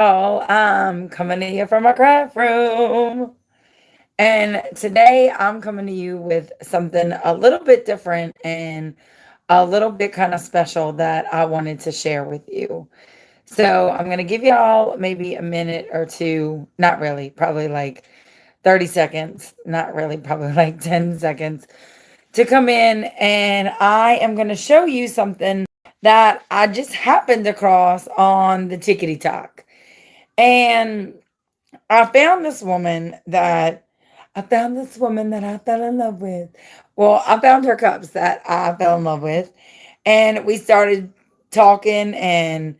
y'all. I'm coming to you from a craft room. And today I'm coming to you with something a little bit different and a little bit kind of special that I wanted to share with you. So I'm going to give y'all maybe a minute or two. Not really, probably like 30 seconds. Not really, probably like 10 seconds to come in. And I am going to show you something that I just happened across on the Tickety Talk. And I found this woman that I fell in love with. Well, I found her cups that I fell in love with, and we started talking, and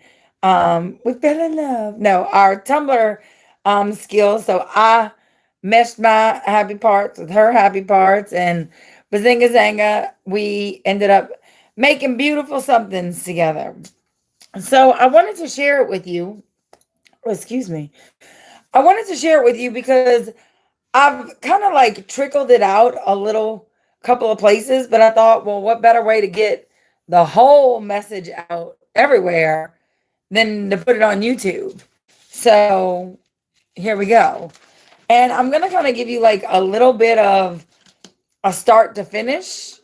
we fell in love. No, our Tumbler skills. So I meshed my happy parts with her happy parts, and bazinga zanga, we ended up making beautiful somethings together. So I wanted to share it with you. Oh, excuse me. I wanted to share it with you because I've kind of like trickled it out a little couple of places, but I thought, well, what better way to get the whole message out everywhere than to put it on YouTube? So here we go. And I'm going to kind of give you like a little bit of a start to finish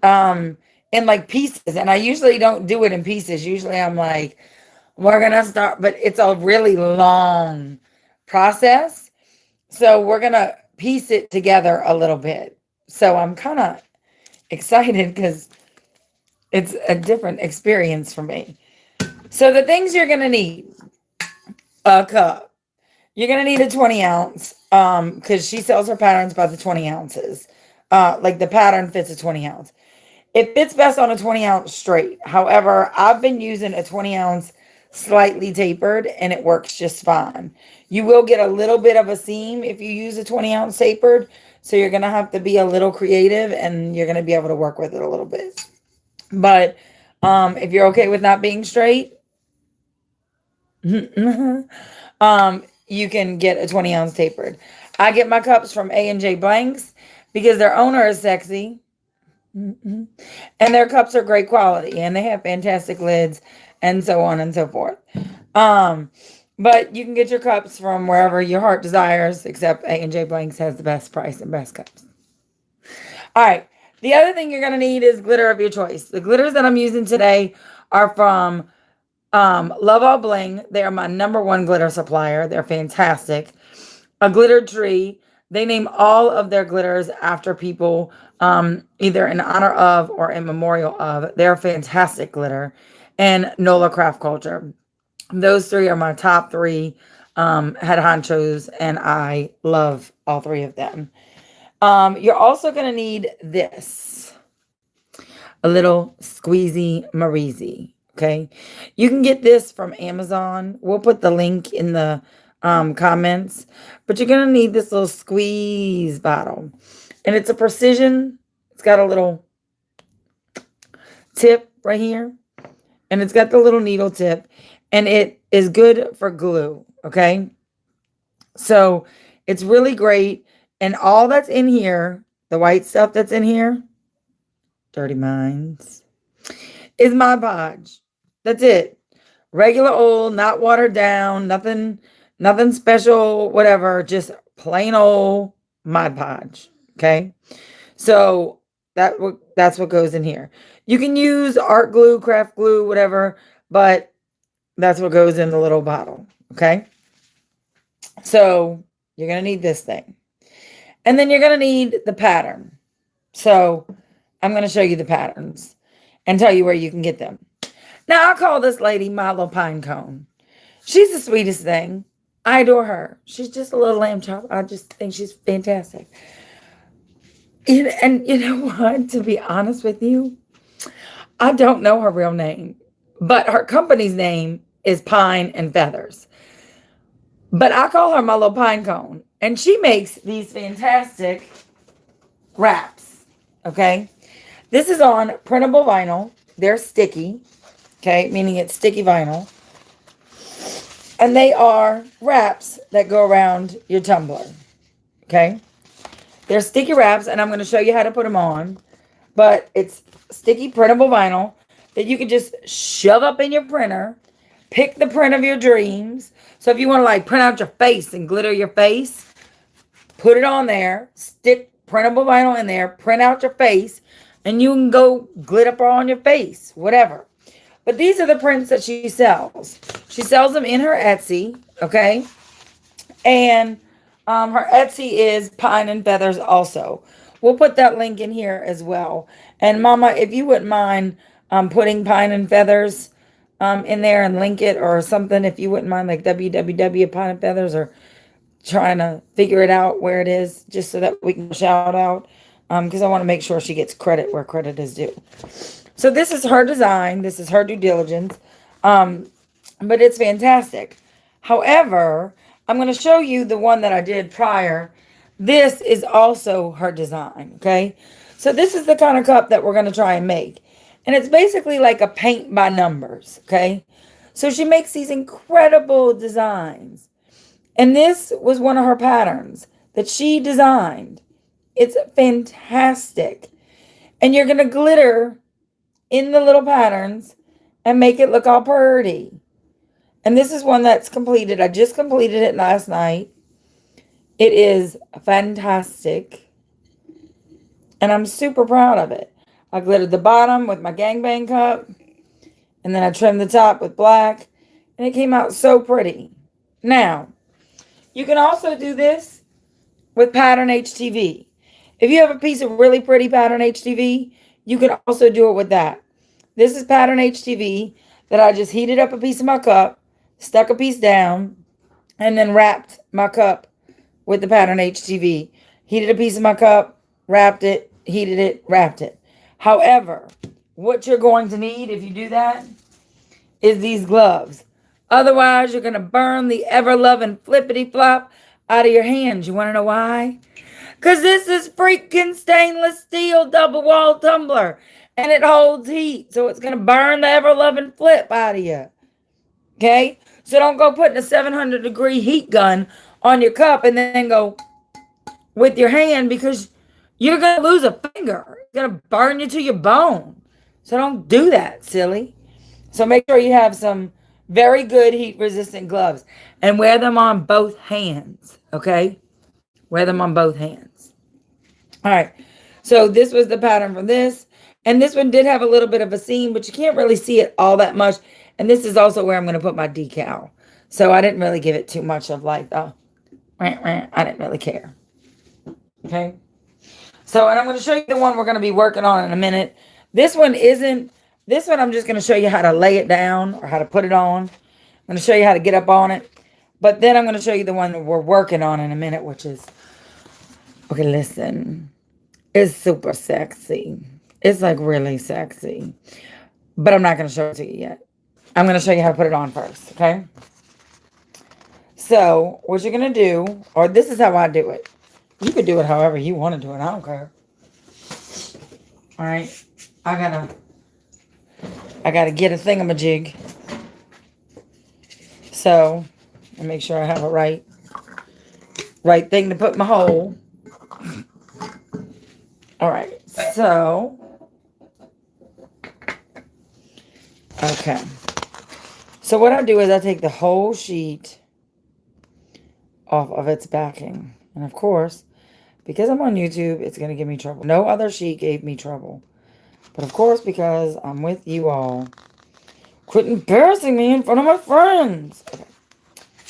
in like pieces. And I usually don't do it in pieces. Usually I'm like, we're going to start, but it's a really long process. So we're going to piece it together a little bit. So I'm kind of excited because it's a different experience for me. So the things you're going to need: a cup. You're going to need a 20 ounce because she sells her patterns by the 20 ounces. Like the pattern fits a 20 ounce. It fits best on a 20 ounce straight. However, I've been using a 20 ounce slightly tapered and it works just fine. You will get a little bit of a seam if you use a 20 ounce tapered. So you're going to have to be a little creative and you're going to be able to work with it a little bit. But if you're okay with not being straight, you can get a 20 ounce tapered. I get my cups from A&J Blanks because their owner is sexy. And their cups are great quality and they have fantastic lids and so on and so forth. But you can get your cups from wherever your heart desires, except A&J Blanks has the best price and best cups. All right. The other thing you're going to need is glitter of your choice. The glitters that I'm using today are from Love All Bling. They are my number one glitter supplier. They're fantastic. A glitter tree. They name all of their glitters after people, either in honor of or in memorial of. They're fantastic glitter. And Nola Craft Culture. Those three are my top three head honchos, and I love all three of them. You're also going to need this. A little squeezy Mareezy. Okay. You can get this from Amazon. We'll put the link in the comments. But you're going to need this little squeeze bottle. And it's a precision. It's got a little tip right here. And it's got the little needle tip. And it is good for glue. Okay. So it's really great. And all that's in here, the white stuff that's in here, Dirty Minds, is Mod Podge. That's it. Regular old, not watered down, nothing special, whatever. Just plain old Mod Podge. Okay. So that's what goes in here. You can use art glue, craft glue, whatever, but that's what goes in the little bottle. Okay. So you're going to need this thing. And then you're going to need the pattern. So I'm going to show you the patterns and tell you where you can get them. Now, I call this lady Milo Pine Cone. She's the sweetest thing. I adore her. She's just a little lamb chop. I just think she's fantastic. And you know what? To be honest with you, I don't know her real name, but her company's name is Pine and Feathers. But I call her my little pine cone. And she makes these fantastic wraps. Okay. This is on printable vinyl. They're sticky. Okay. Meaning it's sticky vinyl. And they are wraps that go around your tumbler. Okay. They're sticky wraps. And I'm going to show you how to put them on. But it's sticky printable vinyl that you can just shove up in your printer, Pick the print of your dreams. So if you want to like print out your face and glitter your face, put it on there, stick printable vinyl in there, print out your face, and you can go glitter on your face, whatever. But these are the prints that she sells. She sells them in her Etsy, okay? And her Etsy is Pine and Feathers also. We'll put that link in here as well. And Mama, if you wouldn't mind putting Pine and Feathers in there and link it or something, if you wouldn't mind, like www Pine and Feathers, or trying to figure it out where it is, just so that we can shout out, because I want to make sure she gets credit where credit is due. So this is her design. This is her due diligence. But it's fantastic. However, I'm going to show you the one that I did prior. This is also her design, okay? So this is the kind of cup that we're going to try and make. And it's basically like a paint by numbers, okay? So she makes these incredible designs. And this was one of her patterns that she designed. It's fantastic. And you're going to glitter in the little patterns and make it look all pretty. And this is one that's completed. I just completed it last night. It is fantastic. And I'm super proud of it. I glittered the bottom with my gangbang cup. And then I trimmed the top with black. And it came out so pretty. Now, you can also do this with Pattern HTV. If you have a piece of really pretty Pattern HTV, you can also do it with that. This is Pattern HTV that I just heated up a piece of my cup, stuck a piece down, and then wrapped my cup with the Pattern HTV. Heated a piece of my cup, wrapped it, heated it, wrapped it. However, what you're going to need if you do that is these gloves. Otherwise, you're going to burn the ever-loving flippity-flop out of your hands. You want to know why? Because this is freaking stainless steel double-wall tumbler. And it holds heat. So it's going to burn the ever-loving flip out of you. Okay? So don't go putting a 700-degree heat gun on your cup and then go with your hand, because you're going to lose a finger. It's going to burn you to your bone. So don't do that, silly. So make sure you have some very good heat-resistant gloves. And wear them on both hands. Okay? Wear them on both hands. All right. So this was the pattern for this. And this one did have a little bit of a seam, but you can't really see it all that much. And this is also where I'm going to put my decal. So I didn't really give it too much of like the, I didn't really care. Okay. So, and I'm going to show you the one we're going to be working on in a minute. This one I'm just going to show you how to lay it down or how to put it on. I'm going to show you how to get up on it. But then I'm going to show you the one that we're working on in a minute, which is, okay, listen. It's super sexy. It's like really sexy. But I'm not going to show it to you yet. I'm going to show you how to put it on first, okay? So, what you're going to do, or this is how I do it. You could do it however you want to do it. I don't care. All right. I gotta get a thingamajig. So, I'll make sure I have a right thing to put in my hole. All right. So, okay. So what I do is I take the whole sheet off of its backing. And of course, because I'm on YouTube, it's going to give me trouble. No other sheet gave me trouble. But of course, because I'm with you all, quit embarrassing me in front of my friends. Okay.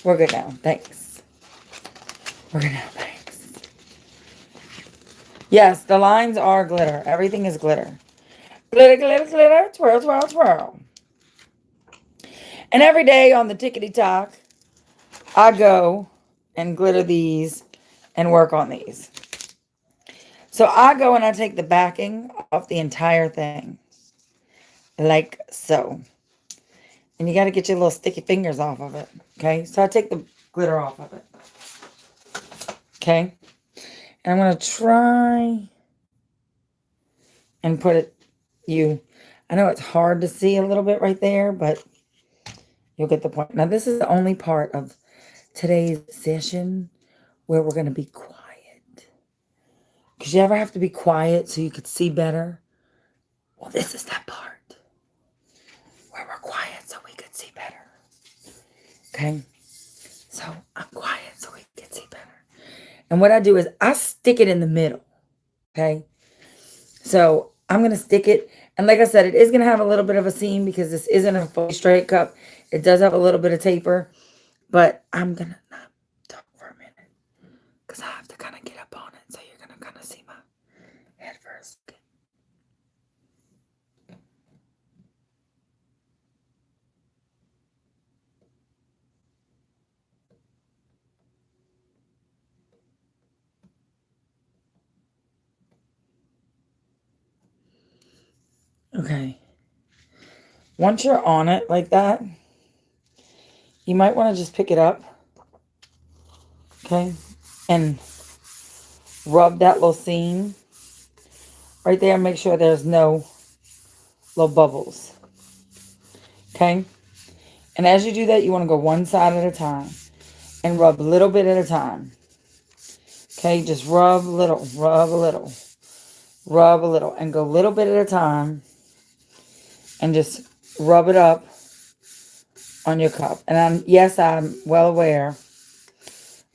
We're good now. Thanks. We're good now. Thanks. Yes, the lines are glitter. Everything is glitter. Glitter, glitter, glitter. Twirl, twirl, twirl. And every day on the tickety-tock, I go and glitter these and work on these. So I go and I take the backing off the entire thing. Like so. And you got to get your little sticky fingers off of it. Okay? So I take the glitter off of it. Okay? And I'm going to try and put it, I know it's hard to see a little bit right there, but you'll get the point. Now, this is the only part of today's session where we're going to be quiet. Because you ever have to be quiet so you could see better? Well, this is that part where we're quiet so we could see better. Okay. So I'm quiet so we can see better. And what I do is I stick it in the middle. Okay. So I'm going to stick it. And like I said, it is going to have a little bit of a seam because this isn't a fully straight cup. It does have a little bit of taper. But I'm going to not talk for a minute because I have to kind of get up on it. So you're going to kind of see my head first. Okay. Once you're on it like that, you might want to just pick it up. Okay. And rub that little seam right there. Make sure there's no little bubbles. Okay. And as you do that, you want to go one side at a time and rub a little bit at a time. Okay. Just rub a little, rub a little, rub a little, and go a little bit at a time and just rub it up on your cup. And I'm well aware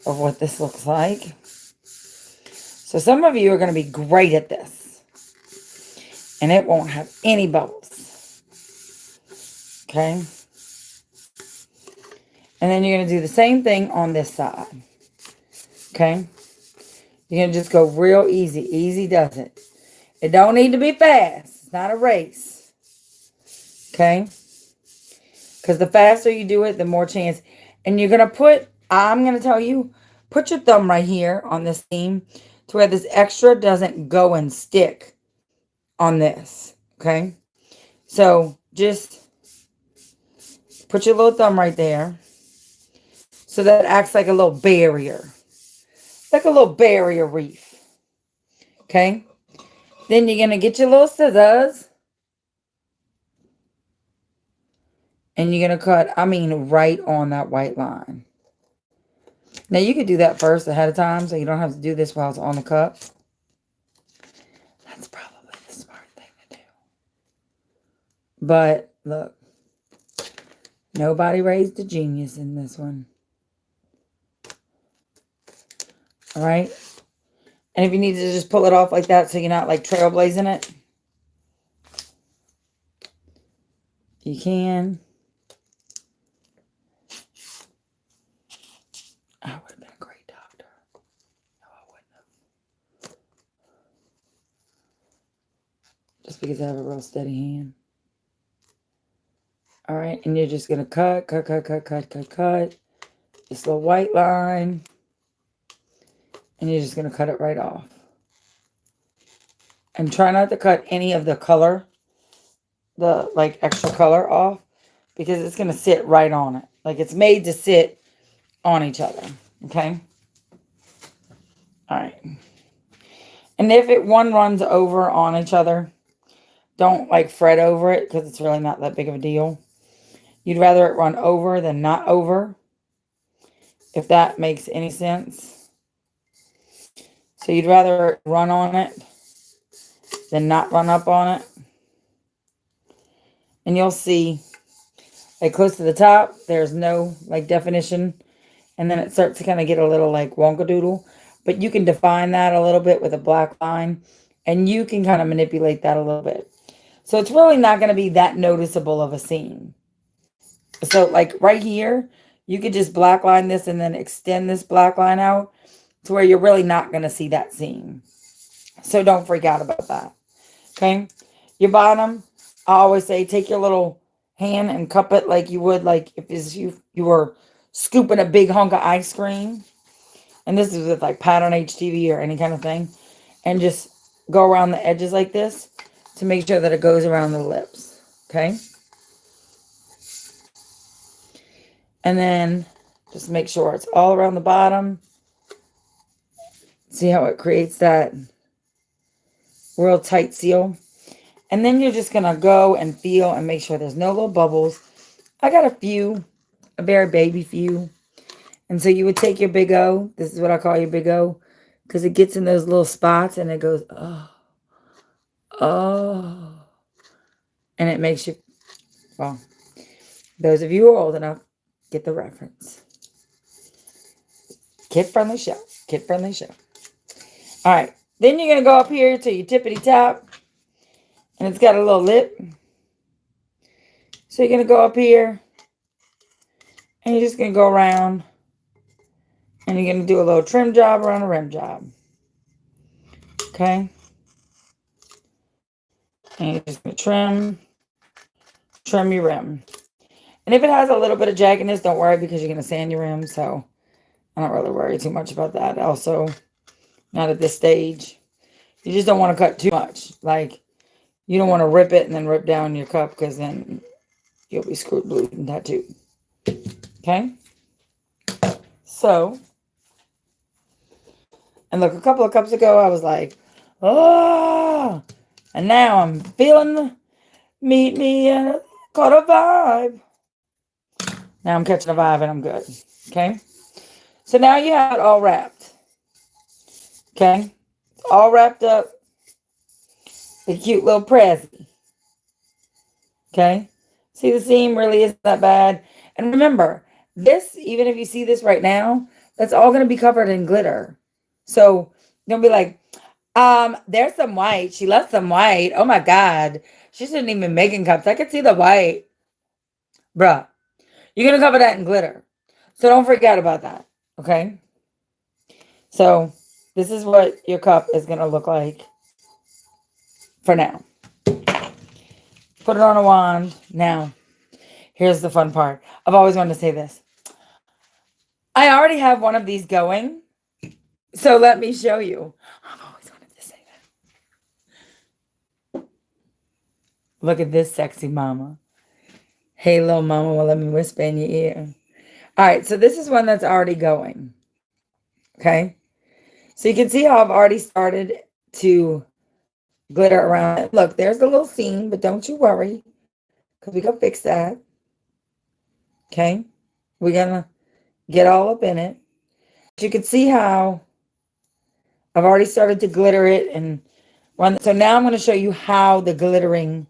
of what this looks like. So some of you are going to be great at this. And it won't have any bubbles. Okay. And then you're going to do the same thing on this side. Okay. You're going to just go real easy. Easy does it. It don't need to be fast. It's not a race. Okay. Because the faster you do it, the more chance. And you're going to I'm going to tell you, put your thumb right here on this seam to where this extra doesn't go and stick on this. Okay. So just put your little thumb right there. So that acts like a little barrier. Like a little barrier reef. Okay. Then you're going to get your little scissors. And you're going to cut, right on that white line. Now, you could do that first ahead of time so you don't have to do this while it's on the cup. That's probably the smart thing to do. But, look. Nobody raised a genius in this one. All right? And if you need to just pull it off like that so you're not like trailblazing it, you can. I would have been a great doctor. No, I wouldn't have. Just because I have a real steady hand. All right, and you're just going to cut this little white line. And you're just going to cut it right off. And try not to cut any of the color, the like extra color off, because it's going to sit right on it. Like it's made to sit on each other. Okay? All right. And if one runs over on each other, don't like fret over it because it's really not that big of a deal. You'd rather it run over than not over, if that makes any sense. So you'd rather run on it than not run up on it. And you'll see, like close to the top, there's no like definition. And then it starts to kind of get a little like wonkadoodle. But you can define that a little bit with a black line. And you can kind of manipulate that a little bit. So it's really not going to be that noticeable of a seam. So like right here, you could just black line this and then extend this black line out to where you're really not going to see that seam. So don't freak out about that. Okay. Your bottom, I always say, take your little hand and cup it like you would, like if you were scooping a big hunk of ice cream. And this is with like Pat on HTV or any kind of thing. And just go around the edges like this to make sure that it goes around the lips. Okay. And then just make sure it's all around the bottom. See how it creates that real tight seal. And then you're just going to go and feel and make sure there's no little bubbles. I got a very baby few. And so you would take your Big O. This is what I call your Big O. Because it gets in those little spots and it goes, oh. And it makes you, well, those of you who are old enough, Get the reference. Kid-friendly show. Kid-friendly show. All right. Then you're going to go up here to your tippity top. And it's got a little lip. So you're going to go up here. And you're just going to go around. And you're going to do a little trim job around a rim job. Okay. And you're just going to trim your rim. And if it has a little bit of jaggedness, don't worry because you're going to sand your rim. So I don't really worry too much about that. Also, not at this stage. You just don't want to cut too much. Like, you don't want to rip it and then rip down your cup because then you'll be screwed blue in that too. Okay? So, and look, a couple of cups ago, I was like, oh, and now I'm feeling the meet me and caught a vibe. Now I'm catching a vibe and I'm good. Okay? So now you have it all wrapped. Okay? All wrapped up. A cute little present. Okay? See, the seam really isn't that bad. And remember, this, even if you see this right now, that's all going to be covered in glitter. So don't be like, there's some white. She left some white. Oh my God. She shouldn't even be making cups. I could see the white. Bruh. You're going to cover that in glitter. So don't forget about that. Okay? So this is what your cup is going to look like for now. Put it on a wand. Now, here's the fun part. I've always wanted to say this. I already have one of these going. So let me show you. I've always wanted to say that. Look at this sexy mama. Hey, little mama, well, let me whisper in your ear. All right, so this is one that's already going. Okay? So you can see how I've already started to glitter around it. Look, there's the little seam, but don't you worry, because we can fix that. Okay? We're going to get all up in it. But you can see how I've already started to glitter it. And so now I'm going to show you how the glittering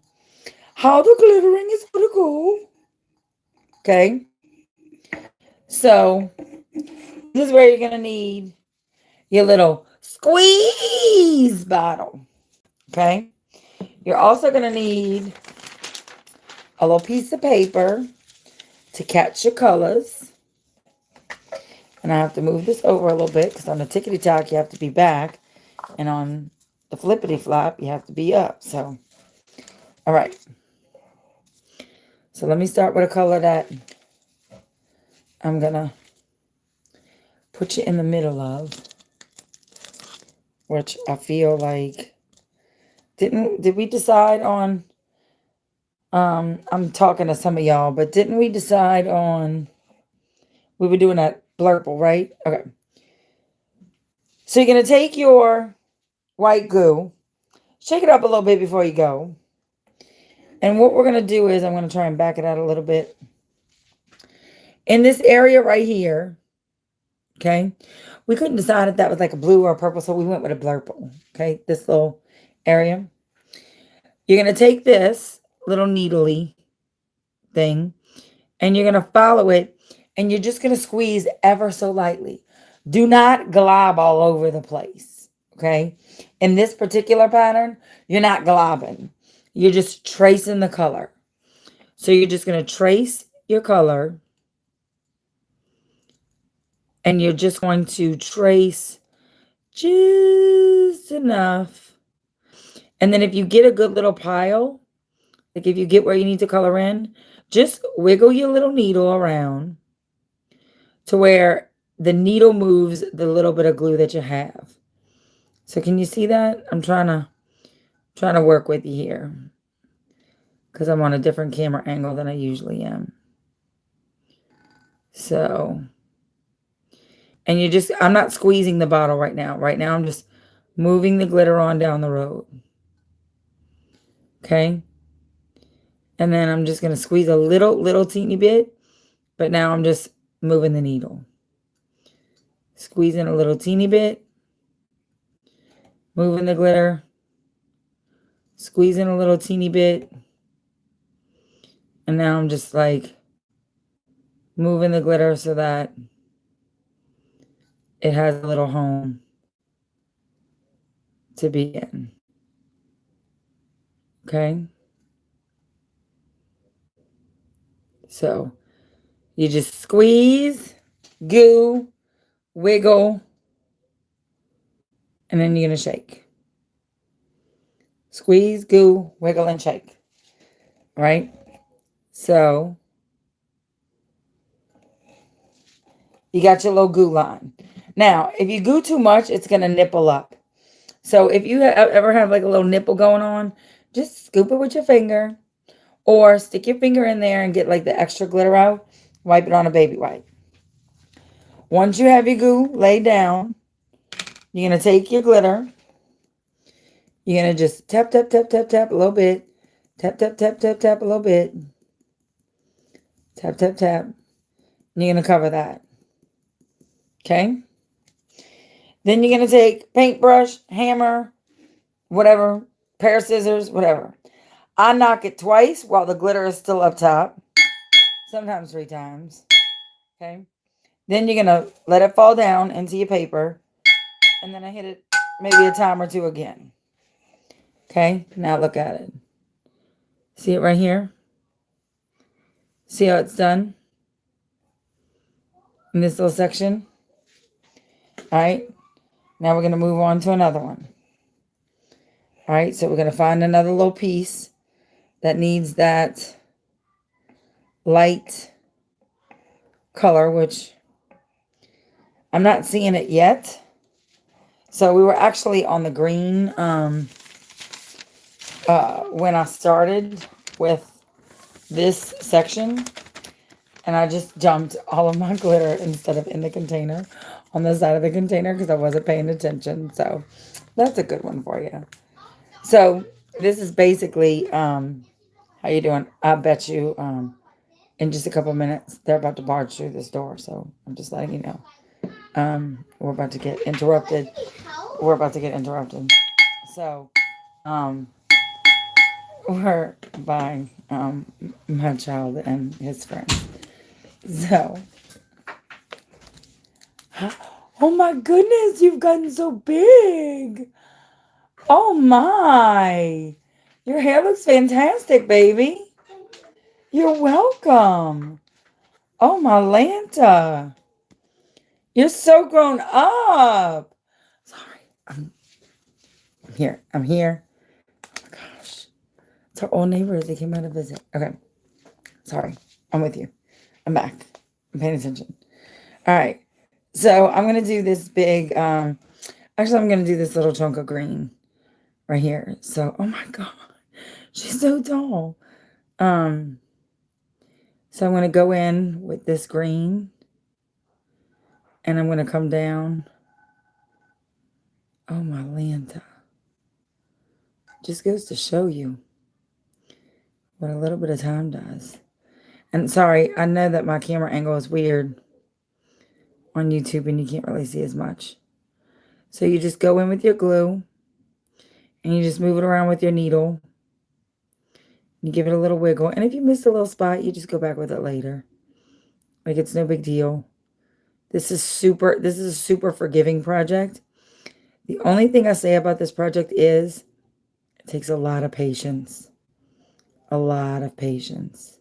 is going to go. Okay? So this is where you're going to need your little squeeze bottle. Okay? You're also going to need a little piece of paper to catch your colors. And I have to move this over a little bit because on the tickety-tock, you have to be back. And on the flippity-flop, you have to be up. So, all right. So let me start with a color that I'm going to put you in the middle of. Which I feel like, did we decide on, I'm talking to some of y'all, but didn't we decide on, we were doing that blurple, right? Okay. So you're going to take your white goo, shake it up a little bit before you go. And what we're going to do is, I'm going to try and back it out a little bit. In this area right here, okay, we couldn't decide if that was like a blue or a purple, so we went with a blurple, okay, this little area. You're going to take this little needly thing, and you're going to follow it, and you're just going to squeeze ever so lightly. Do not glob all over the place, okay? In this particular pattern, you're not globbing. You're just tracing the color. So you're just going to trace your color, and you're just going to trace just enough. And then if you get a good little pile, like if you get where you need to color in, just wiggle your little needle around to where the needle moves the little bit of glue that you have. So can you see that? I'm trying to work with you here because I'm on a different camera angle than I usually am. So, and I'm not squeezing the bottle right now. Right now, I'm just moving the glitter on down the road. Okay. And then I'm just going to squeeze a little teeny bit. But now I'm just moving the needle. Squeezing a little teeny bit. Moving the glitter. Squeezing a little teeny bit. And now I'm just like moving the glitter so that it has a little home to be in. Okay? So you just squeeze, goo, wiggle, and then you're going to shake. Squeeze, goo, wiggle, and shake. Right? So you got your little goo line. Now, if you goo too much, it's going to nipple up. So if you ever have like a little nipple going on, just scoop it with your finger or stick your finger in there and get like the extra glitter out. Wipe it on a baby wipe. Once you have your goo laid down, you're going to take your glitter. You're going to just tap, tap, tap, tap, tap a little bit. Tap, tap, tap, tap, tap a little bit. Tap, tap, tap. And you're going to cover that. Okay? Then you're going to take paintbrush, hammer, whatever, pair of scissors, whatever. I knock it twice while the glitter is still up top. Sometimes 3 times. Okay? Then you're going to let it fall down into your paper. And then I hit it maybe a time or 2 again. Okay? Now look at it. See it right here? See how it's done? In this little section? Alright? Now we're going to move on to another one. Alright, so we're going to find another little piece that needs that light color, which I'm not seeing it yet. So we were actually on the green when I started with this section. And I just dumped all of my glitter instead of in the container on the side of the container because I wasn't paying attention. So that's a good one for you. So this is basically, how you doing? I bet you in just a couple minutes, they're about to barge through this door. So I'm just letting you know. We're about to get interrupted. So we're by my child and his friends. So, oh my goodness, you've gotten so big. Oh my. Your hair looks fantastic, baby. You're welcome. Oh my Lanta. You're so grown up. Sorry. I'm here. Oh my gosh. It's our old neighbors. They came out to visit. Okay. Sorry. I'm with you. I'm back. I'm paying attention. All right. So I'm going to do this big, actually I'm going to do this little chunk of green right here. So, oh my God, she's so tall. So I'm going to go in with this green and I'm going to come down. Oh my Lanta. Just goes to show you what a little bit of time does. And sorry, I know that my camera angle is weird on YouTube and you can't really see as much. So you just go in with your glue and you just move it around with your needle. You give it a little wiggle. And if you missed a little spot, you just go back with it later. Like it's no big deal. This is a super forgiving project. The only thing I say about this project is it takes a lot of patience. A lot of patience.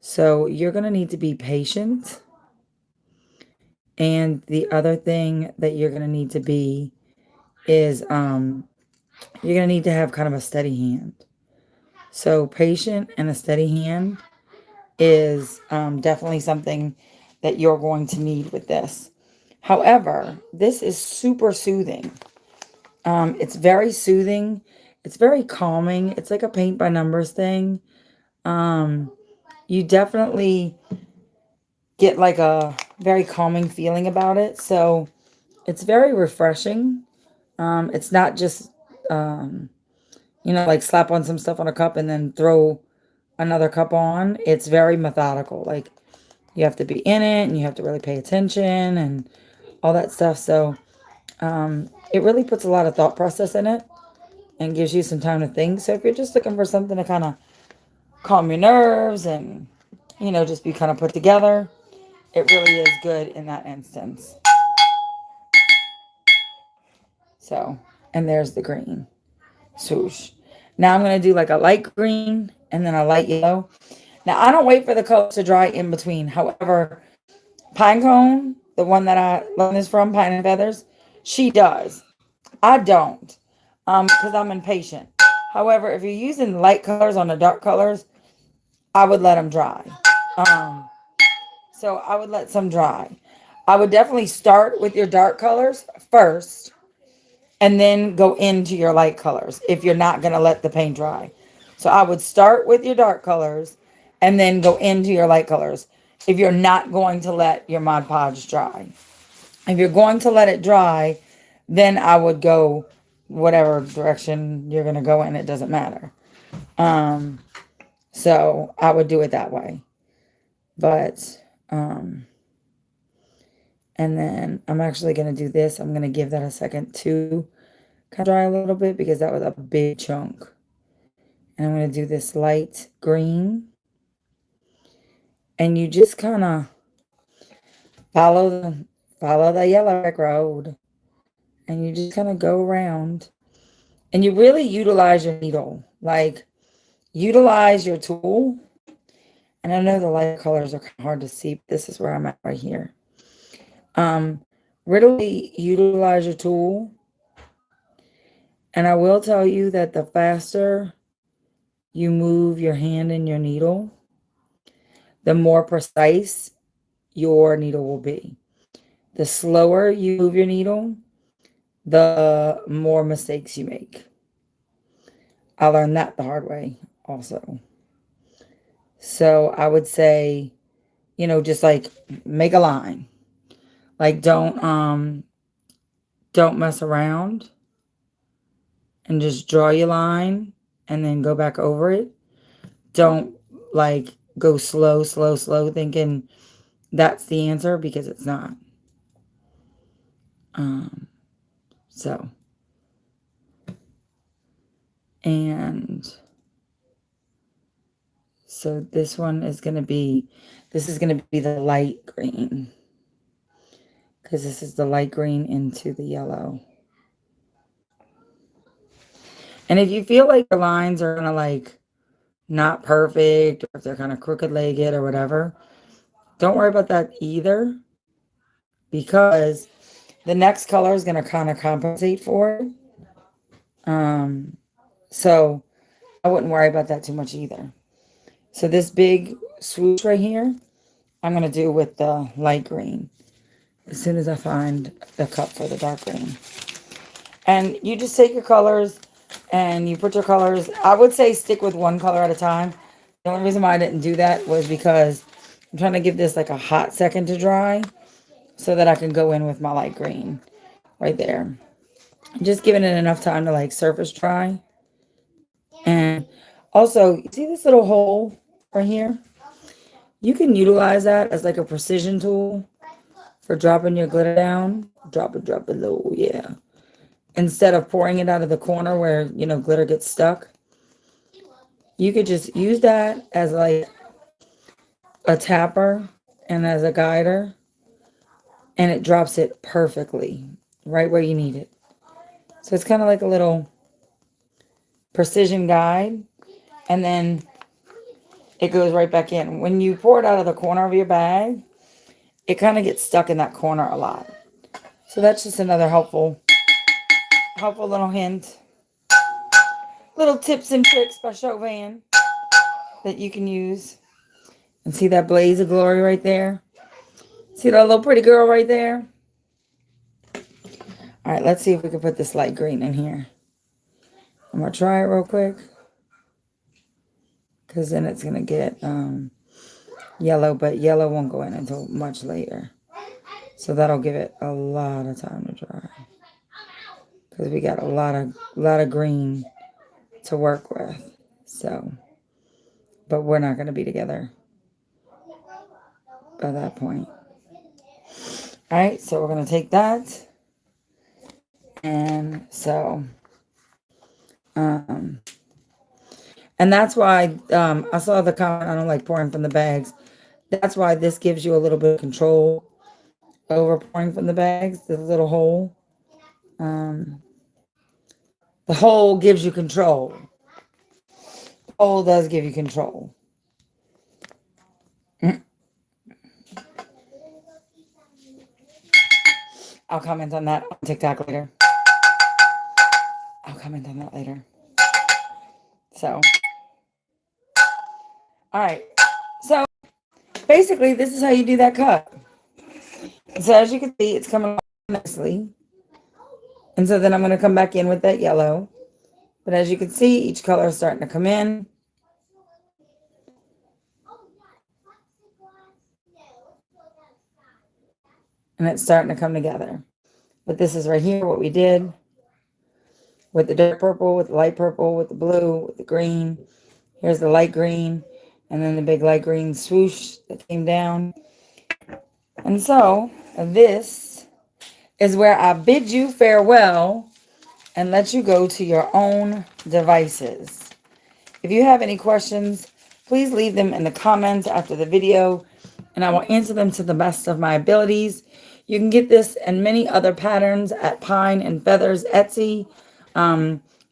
So you're going to need to be patient. And the other thing that you're going to need to be is you're going to need to have kind of a steady hand. So patient and a steady hand is definitely something that you're going to need with this. However, this is super soothing. It's very soothing. It's very calming. It's like a paint by numbers thing. You definitely get like a very calming feeling about it. So it's very refreshing. It's not just, like slap on some stuff on a cup and then throw another cup on. It's very methodical. Like you have to be in it and you have to really pay attention and all that stuff. So it really puts a lot of thought process in it and gives you some time to think. So if you're just looking for something to kind of calm your nerves and just be kind of put together. It really is good in that instance. So, and there's the green. Swoosh. Now I'm going to do like a light green and then a light yellow. Now I don't wait for the colors to dry in between. However, Pinecone, the one that I learned this from, Pine and Feathers, she does. I don't, because I'm impatient. However, if you're using light colors on the dark colors, I would let them dry. Um, so I would let some dry. I would definitely start with your dark colors first and then go into your light colors if you're not going to let the paint dry. So I would start with your dark colors and then go into your light colors if you're not going to let your Mod Podge dry. If you're going to let it dry, then I would go whatever direction you're going to go in. It doesn't matter. So I would do it that way. But, and then I'm actually going to do this. I'm going to give that a second to kind of dry a little bit because that was a big chunk. And I'm going to do this light green. And you just kind of follow the yellow brick road. And you just kind of go around. And you really utilize your needle. Like, utilize your tool. And I know the light colors are kind of hard to see, but this is where I'm at right here. Really utilize your tool. And I will tell you that the faster you move your hand and your needle, the more precise your needle will be. The slower you move your needle, the more mistakes you make. I learned that the hard way also. So I would say, just like make a line. Like don't mess around and just draw your line and then go back over it. Don't like go slow thinking that's the answer because it's not. So, and so this is going to be the light green because this is the light green into the yellow. And if you feel like the lines are kind of like not perfect, or if they're kind of crooked legged or whatever, don't worry about that either because the next color is going to kind of compensate for it. So I wouldn't worry about that too much either. So this big swoosh right here, I'm going to do with the light green as soon as I find the cup for the dark green. And you just take your colors and you put your colors. I would say stick with one color at a time. The only reason why I didn't do that was because I'm trying to give this like a hot second to dry so that I can go in with my light green right there. Just giving it enough time to like surface dry. And also, you see this little hole right here? You can utilize that as like a precision tool for dropping your glitter down. Drop it low, yeah. Instead of pouring it out of the corner where, glitter gets stuck. You could just use that as like a tapper and as a guider. And it drops it perfectly right where you need it. So it's kind of like a little precision guide. And then it goes right back in. When you pour it out of the corner of your bag, it kind of gets stuck in that corner a lot. So that's just another helpful little hint. Little tips and tricks by Chauvin that you can use. And see that blaze of glory right there? See that little pretty girl right there? All right, let's see if we can put this light green in here. I'm going to try it real quick. Because then it's going to get yellow, but yellow won't go in until much later. So that'll give it a lot of time to dry. Because we got a lot of green to work with. So, but we're not going to be together by that point. All right, so we're going to take that. And so, and that's why I saw the comment, I don't like pouring from the bags. That's why this gives you a little bit of control over pouring from the bags, the little hole. Um, the hole gives you control. The hole does give you control. Mm. I'll comment on that on TikTok later. I'll comment on that later. So, all right. So, basically, this is how you do that cup. So, as you can see, it's coming along nicely. And so then I'm going to come back in with that yellow. But as you can see, each color is starting to come in. And it's starting to come together. But this is right here what we did with the dark purple, with the light purple, with the blue, with the green. Here's the light green, and then the big light green swoosh that came down. And so this is where I bid you farewell and let you go to your own devices. If you have any questions, please leave them in the comments after the video, and I will answer them to the best of my abilities. You can get this and many other patterns at Pine and Feathers Etsy.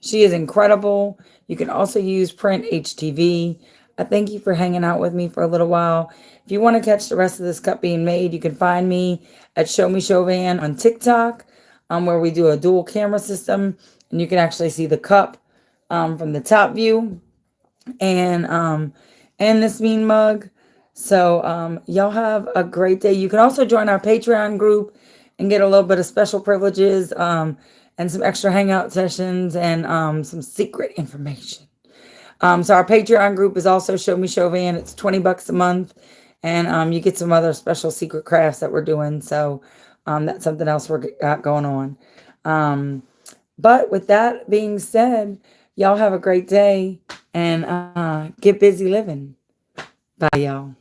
She is incredible. You can also use Print HTV. I thank you for hanging out with me for a little while. If you want to catch the rest of this cup being made, you can find me at Show Me Chauvin on TikTok, where we do a dual camera system, and you can actually see the cup from the top view and this mean mug. So y'all have a great day. You can also join our Patreon group and get a little bit of special privileges and some extra hangout sessions and some secret information. So our Patreon group is also Show Me Chauvin. It's $20 a month, and you get some other special secret crafts that we're doing. So that's something else we're got going on. But with that being said, y'all have a great day and get busy living. Bye, y'all.